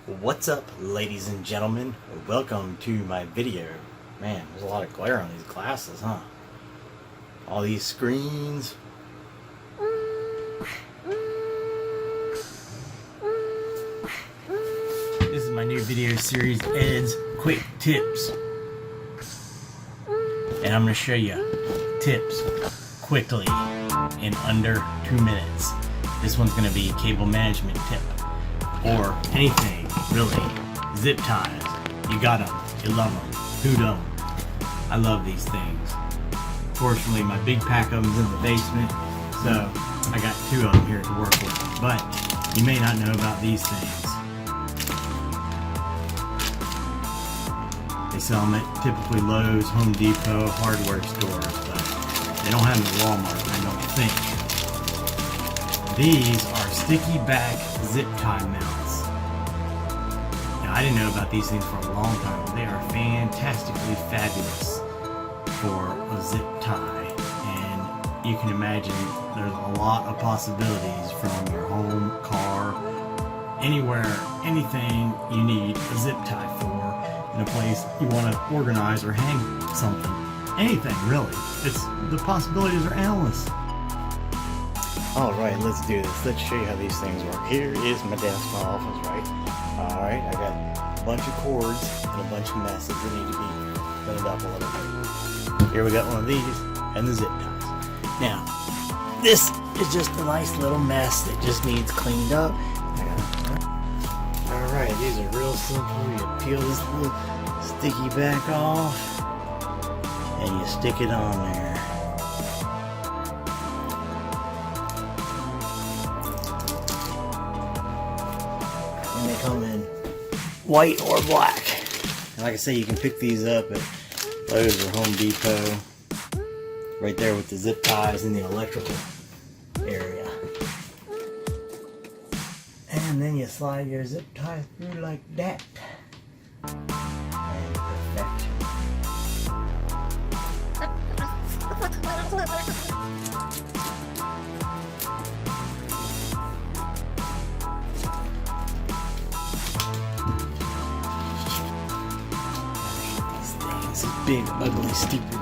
What's up, ladies and gentlemen? Welcome to my video. Man, there's a lot of glare on these glasses, huh? All these screens. This is my new video series, Ed's Quick Tips. And I'm going to show you tips quickly in under 2 minutes. This one's going to be a cable management tip. Or anything, really. Zip ties. You got them. You love them. Who don't? I love these things. Fortunately, my big pack of them's in the basement, so I got 2 of them here to work with. But you may not know about these things. They sell them at typically Lowe's, Home Depot, hardware stores, but they don't have them at Walmart, I don't think. These are sticky back zip tie mounts. Now, I didn't know about these things for a long time, but they are fantastically fabulous for a zip tie. And you can imagine there's a lot of possibilities from your home, car, anywhere, anything you need a zip tie for in a place you want to organize or hang something. Anything, really. The possibilities are endless. Alright, let's do this. Let's show you how these things work. Here is my desk, my office, right? Alright, I got a bunch of cords and a bunch of messes that need to be cleaned up a little bit. Here we got one of these and the zip ties. Now, this is just a nice little mess that just needs cleaned up. Alright, these are real simple. You peel this little sticky back off and you stick it on there. And they come in white or black. And like I say, you can pick these up at Lowe's or Home Depot. Right there with the zip ties in the electrical area. And then you slide your zip tie through like that. And perfection. This is big, ugly, stupid.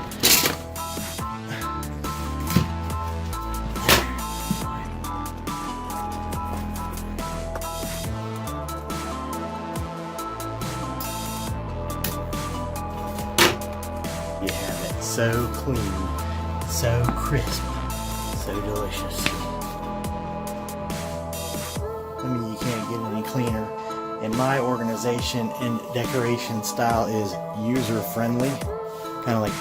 You have it so clean, so crisp, so delicious. I mean, you can't get any cleaner. And my organization and decoration style is user-friendly. Kind of like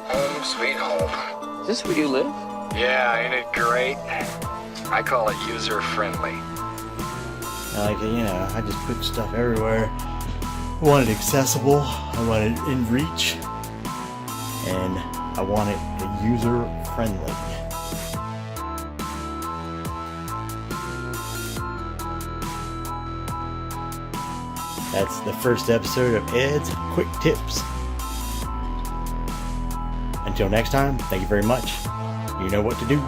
home sweet home. Is this where you live? Yeah, ain't it great? I call it user-friendly. I just put stuff everywhere. I want it accessible, I want it in reach, and I want it user-friendly. That's the first episode of Ed's Quick Tips. Until next time, thank you very much. You know what to do.